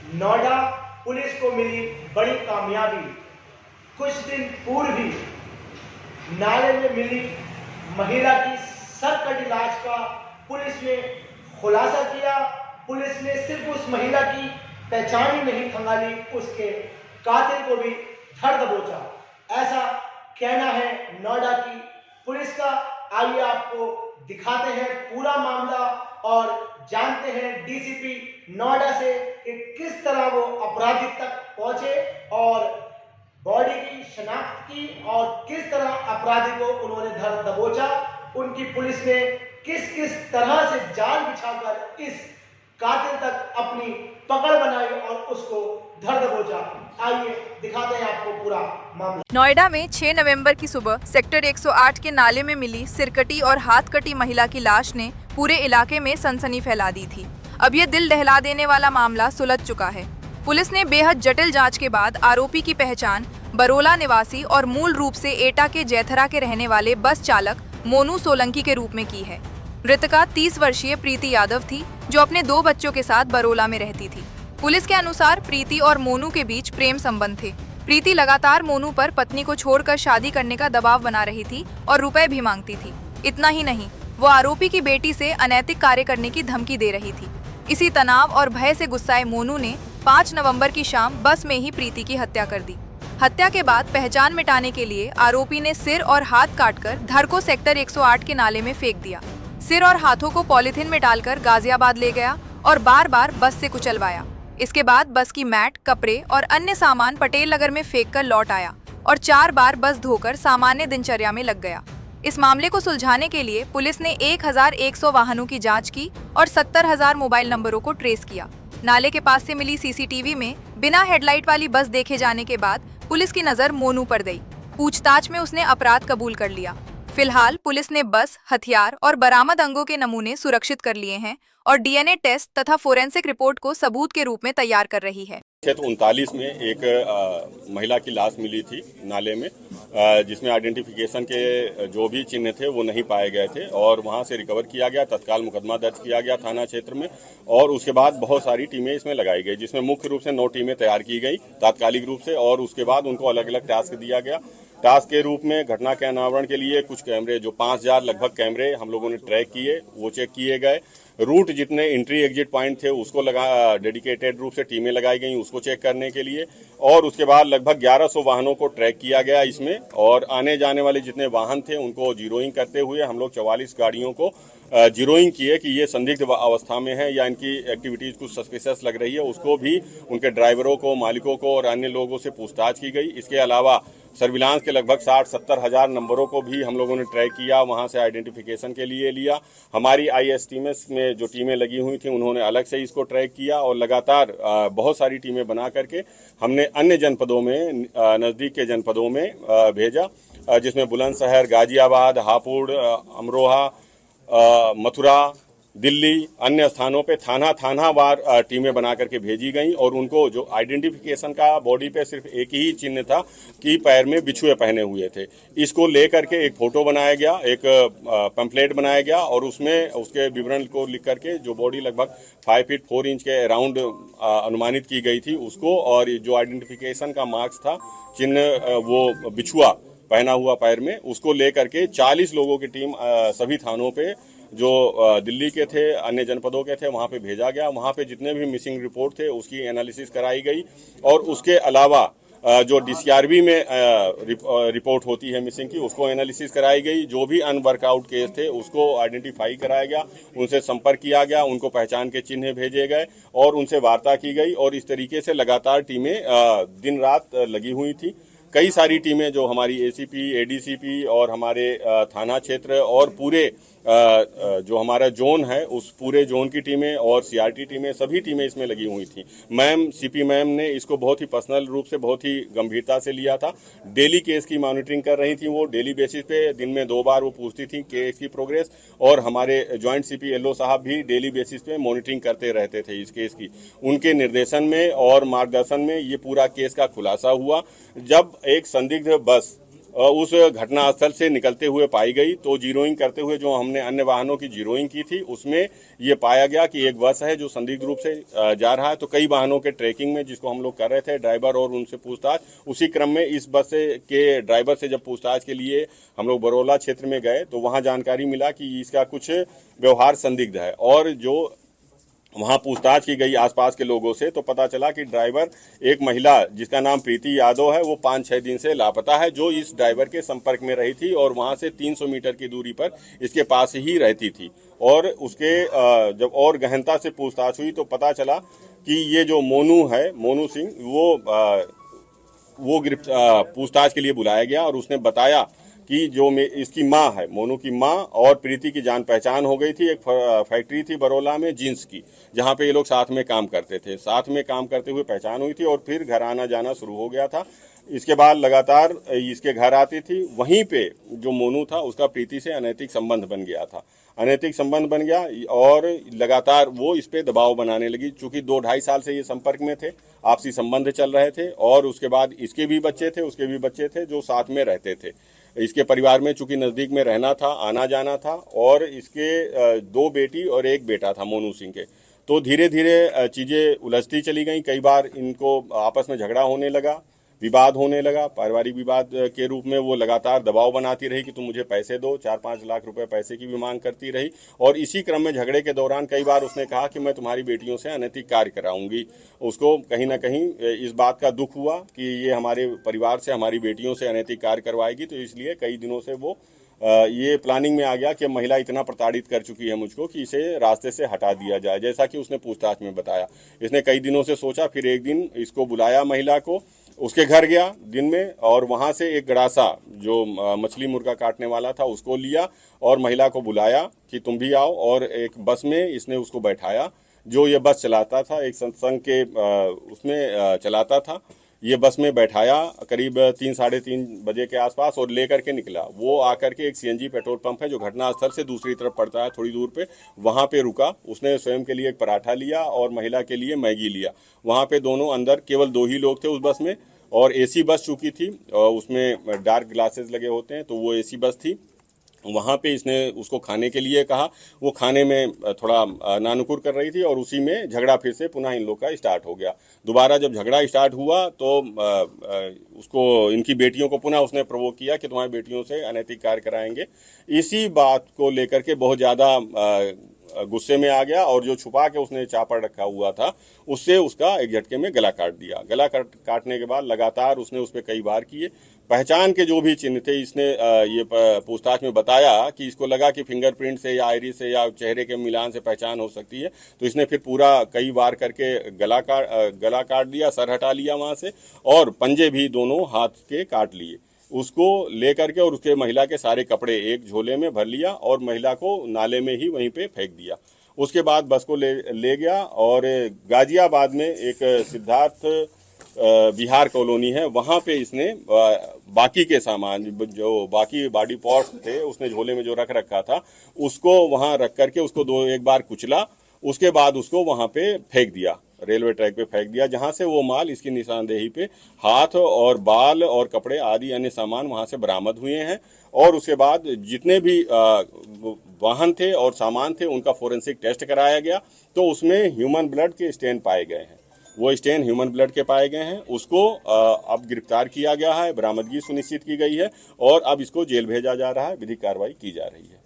Noida police को मिली बड़ी कामयाबी। कुछ दिन पूर्व ही नाले में मिली महिला की सरकट लाश का पुलिस ने खुलासा किया। पुलिस ने सिर्फ उस महिला की पहचान ही नहीं खंगाली, उसके कातिल को भी धर दबोचा। ऐसा कहना है नोएडा की पुलिस का। आइए आपको दिखाते हैं पूरा मामला और जानते हैं डीसीपी नोएडा से कि किस तरह वो अपराधी तक पहुंचे और बॉडी की शनाख्त की और किस तरह अपराधी को उन्होंने धर दबोचा। उनकी पुलिस ने किस किस तरह से जाल बिछाकर इस कातिल तक अपनी पकड़ बनाई और उसको धर दबोचा। आइए दिखाते हैं आपको पूरा मामला। नोएडा में 6 नवंबर की सुबह सेक्टर 108 के नाले में मिली सिरकटी और हाथ कटी महिला की लाश ने पूरे इलाके में सनसनी फैला दी थी। अब ये दिल दहला देने वाला मामला सुलझ चुका है। पुलिस ने बेहद जटिल जांच के बाद आरोपी की पहचान बरोला निवासी और मूल रूप से एटा के जैथरा के रहने वाले बस चालक मोनू सोलंकी के रूप में की है। मृतका 30 वर्षीय प्रीति यादव थी, जो अपने 2 बच्चों के साथ बरोला में रहती थी। पुलिस के अनुसार प्रीति और मोनू के बीच प्रेम संबंध थे। प्रीति लगातार मोनू पर पत्नी को छोड़कर शादी करने का दबाव बना रही थी और रुपए भी मांगती थी। इतना ही नहीं, वो आरोपी की बेटी से अनैतिक कार्य करने की धमकी दे रही थी। इसी तनाव और भय से गुस्साए मोनू ने 5 नवंबर की शाम बस में ही प्रीति की हत्या कर दी। हत्या के बाद पहचान मिटाने के लिए आरोपी ने सिर और हाथ काटकर धर को सेक्टर 108 के नाले में फेंक दिया। सिर और हाथों को पॉलीथिन में डालकर गाजियाबाद ले गया और बार बार बस से कुचलवाया। इसके बाद बस की मैट, कपड़े और अन्य सामान पटेल नगर में फेंककर लौट आया और 4 बार बस धोकर सामान्य दिनचर्या में लग गया। इस मामले को सुलझाने के लिए पुलिस ने 1100 वाहनों की जांच की और 70,000 मोबाइल नंबरों को ट्रेस किया। नाले के पास से मिली सीसीटीवी में बिना हेडलाइट वाली बस देखे जाने के बाद पुलिस की नजर मोनू पर गई। पूछताछ में उसने अपराध कबूल कर लिया। फिलहाल पुलिस ने बस, हथियार और बरामद अंगों के नमूने सुरक्षित कर लिए हैं और डीएनए टेस्ट तथा फोरेंसिक रिपोर्ट को सबूत के रूप में तैयार कर रही है। क्षेत्र 39 में एक महिला की लाश मिली थी नाले में, जिसमें आइडेंटिफिकेशन के जो भी चिन्ह थे वो नहीं पाए गए थे और वहां से रिकवर किया गया। तत्काल मुकदमा दर्ज किया गया थाना क्षेत्र में और उसके बाद बहुत सारी टीमें इसमें लगाई गई, जिसमें मुख्य रूप से 9 टीमें तैयार की गई तात्कालिक रूप से और उसके बाद उनको अलग अलग टास्क दिया गया। टास्क के रूप में घटना के अनावरण के लिए कुछ कैमरे, जो 5000 लगभग कैमरे हम लोगों ने ट्रैक किए, वो चेक किए गए। रूट जितने एंट्री एग्जिट पॉइंट थे उसको डेडिकेटेड रूप से टीमें लगाई गई उसको चेक करने के लिए और उसके बाद लगभग 1100 वाहनों को ट्रैक किया गया इसमें और आने जाने वाले जितने वाहन थे उनको जीरोइंग करते हुए हम लोग 44 गाड़ियों को जीरोइंग किए कि ये संदिग्ध अवस्था में है या इनकी एक्टिविटीज कुछ सस्पिशियस लग रही है। उसको भी उनके ड्राइवरों को, मालिकों को और अन्य लोगों से पूछताछ की गई। इसके अलावा सर्विलांस के लगभग 60-70 हज़ार नंबरों को भी हम लोगों ने ट्रैक किया, वहां से आइडेंटिफिकेशन के लिए लिया। हमारी ISTMS में जो टीमें लगी हुई थी उन्होंने अलग से इसको ट्रैक किया और लगातार बहुत सारी टीमें बना करके हमने अन्य जनपदों में, नज़दीक के जनपदों में भेजा, जिसमें बुलंदशहर, गाजियाबाद, हापुड़, अमरोहा, मथुरा, दिल्ली, अन्य स्थानों पे थाना वार टीमें बना करके भेजी गई और उनको जो आइडेंटिफिकेशन का बॉडी पे सिर्फ एक ही चिन्ह था कि पैर में बिछुए पहने हुए थे, इसको लेकर के एक फोटो बनाया गया, एक पैम्फलेट बनाया गया और उसमें उसके विवरण को लिख करके जो बॉडी लगभग 5 फीट 4 इंच के अराउंड अनुमानित की गई थी उसको, और जो आइडेंटिफिकेशन का मार्क्स था, चिन्ह, वो बिछुआ पहना हुआ पैर में, उसको लेकर के 40 लोगों की टीम सभी थानों पे जो दिल्ली के थे, अन्य जनपदों के थे, वहां पे भेजा गया। वहां पे जितने भी मिसिंग रिपोर्ट थे उसकी एनालिसिस कराई गई और उसके अलावा जो DCRB में रिपोर्ट होती है मिसिंग की, उसको एनालिसिस कराई गई। जो भी अनवर्कआउट केस थे उसको आइडेंटिफाई कराया गया, उनसे संपर्क किया गया, उनको पहचान के चिन्ह भेजे गए और उनसे वार्ता की गई और इस तरीके से लगातार टीमें दिन रात लगी हुई थी। कई सारी टीमें जो हमारी ACP, ADCP और हमारे थाना क्षेत्र और पूरे जो हमारा जोन है उस पूरे जोन की टीमें और CRT टीमें, सभी टीमें इसमें लगी हुई थी। CP मैम ने इसको बहुत ही पर्सनल रूप से, बहुत ही गंभीरता से लिया था। डेली केस की मॉनिटरिंग कर रही थी वो, डेली बेसिस पे दिन में 2 बार वो पूछती थी केस की प्रोग्रेस और हमारे जॉइंट CP LO साहब भी डेली बेसिस पे मॉनिटरिंग करते रहते थे इस केस की। उनके निर्देशन में और मार्गदर्शन में ये पूरा केस का खुलासा हुआ। जब एक संदिग्ध बस उस घटनास्थल से निकलते हुए पाई गई। तो जीरोइंग करते हुए जो हमने अन्य वाहनों की जीरोइंग की थी उसमें ये पाया गया कि एक बस है जो संदिग्ध रूप से जा रहा है। तो कई वाहनों के ट्रैकिंग में जिसको हम लोग कर रहे थे, ड्राइवर और उनसे पूछताछ, उसी क्रम में इस बस के ड्राइवर से जब पूछताछ के लिए हम लोग बरौला क्षेत्र में गए तो वहां जानकारी मिला कि इसका कुछ व्यवहार संदिग्ध है। और जो वहां पूछताछ की गई आसपास के लोगों से तो पता चला कि ड्राइवर एक महिला जिसका नाम प्रीति यादव है, वो 5-6 दिन से लापता है, जो इस ड्राइवर के संपर्क में रही थी और वहां से 300 मीटर की दूरी पर इसके पास ही रहती थी। और उसके जब और गहनता से पूछताछ हुई तो पता चला कि ये जो मोनू है, मोनू सिंह, वो पूछताछ के लिए बुलाया गया और उसने बताया कि जो इसकी माँ है, मोनू की माँ और प्रीति की जान पहचान हो गई थी। एक फैक्ट्री थी बरौला में जींस की, जहाँ पे ये लोग साथ में काम करते थे। साथ में काम करते हुए पहचान हुई थी और फिर घर आना जाना शुरू हो गया था। इसके बाद लगातार इसके घर आती थी। वहीं पे जो मोनू था उसका प्रीति से अनैतिक संबंध बन गया था। अनैतिक संबंध बन गया और लगातार वो इस पे दबाव बनाने लगी। चूंकि 2-2.5 साल से ये संपर्क में थे, आपसी संबंध चल रहे थे और उसके बाद इसके भी बच्चे थे, उसके भी बच्चे थे जो साथ में रहते थे। इसके परिवार में चूंकि नज़दीक में रहना था, आना जाना था और इसके 2 बेटी और 1 बेटा था मोनू सिंह के। तो धीरे धीरे चीज़ें उलझती चली गई। कई बार इनको आपस में झगड़ा होने लगा, विवाद होने लगा। पारिवारिक विवाद के रूप में वो लगातार दबाव बनाती रही कि तुम मुझे पैसे दो, 4-5 लाख रुपए पैसे की भी मांग करती रही। और इसी क्रम में झगड़े के दौरान कई बार उसने कहा कि मैं तुम्हारी बेटियों से अनैतिक कार्य कराऊंगी। उसको कहीं ना कहीं इस बात का दुख हुआ कि ये हमारे परिवार से, हमारी बेटियों से अनैतिक कार्य करवाएगी। तो इसलिए कई दिनों से वो ये प्लानिंग में आ गया कि महिला इतना प्रताड़ित कर चुकी है मुझको कि इसे रास्ते से हटा दिया जाए, जैसा कि उसने पूछताछ में बताया। इसने कई दिनों से सोचा, फिर एक दिन इसको बुलाया महिला को, उसके घर गया दिन में और वहां से एक गड़ासा जो मछली मुर्गा काटने वाला था उसको लिया और महिला को बुलाया कि तुम भी आओ। और एक बस में इसने उसको बैठाया, जो ये बस चलाता था, एक सत्संग के उसमें चलाता था। ये बस में बैठाया करीब 3-3:30 बजे के आसपास और लेकर के निकला। वो आकर के एक सीएनजी पेट्रोल पंप है जो घटनास्थल से दूसरी तरफ पड़ता है थोड़ी दूर पे, वहाँ पे रुका। उसने स्वयं के लिए एक पराठा लिया और महिला के लिए मैगी लिया। वहाँ पे दोनों अंदर केवल 2 ही लोग थे उस बस में और एसी बस चुकी थी और उसमें डार्क ग्लासेस लगे होते हैं, तो वो एसी बस थी। वहाँ पे इसने उसको खाने के लिए कहा। वो खाने में थोड़ा नानुकुर कर रही थी और उसी में झगड़ा फिर से पुनः इन लोग का स्टार्ट हो गया। दोबारा जब झगड़ा स्टार्ट हुआ तो उसको, इनकी बेटियों को पुनः उसने प्रोवोक किया कि तुम्हारी बेटियों से अनैतिक कार्य कराएंगे। इसी बात को लेकर के बहुत ज़्यादा गुस्से में आ गया और जो छुपा के उसने चापड़ रखा हुआ था उससे उसका एक झटके में गला काट दिया। गला काटने के बाद लगातार उसने उस पर कई वार किए। पहचान के जो भी चिन्ह थे इसने ये पूछताछ में बताया कि इसको लगा कि फिंगरप्रिंट से या आइरिस से या चेहरे के मिलान से पहचान हो सकती है। तो इसने फिर पूरा कई वार करके गला काट दिया, सर हटा लिया वहाँ से और पंजे भी दोनों हाथ के काट लिए। उसको लेकर के और उसके महिला के सारे कपड़े एक झोले में भर लिया और महिला को नाले में ही वहीं पे फेंक दिया। उसके बाद बस को ले गया और गाजियाबाद में एक सिद्धार्थ बिहार कॉलोनी है, वहाँ पे इसने बाकी के सामान, जो बाकी बॉडी पार्ट्स थे उसने झोले में जो रख रखा था, उसको वहाँ रख करके उसको एक बार कुचला। उसके बाद उसको वहाँ पे फेंक दिया, रेलवे ट्रैक पे फेंक दिया, जहाँ से वो माल इसकी निशानदेही पे हाथ और बाल और कपड़े आदि अन्य सामान वहाँ से बरामद हुए हैं। और उसके बाद जितने भी वाहन थे और सामान थे उनका फोरेंसिक टेस्ट कराया गया, तो उसमें ह्यूमन ब्लड के स्टेन पाए गए हैं। वो स्टेन ह्यूमन ब्लड के पाए गए हैं। उसको अब गिरफ्तार किया गया है, बरामदगी सुनिश्चित की गई है और अब इसको जेल भेजा जा रहा है, विधिक कार्रवाई की जा रही है।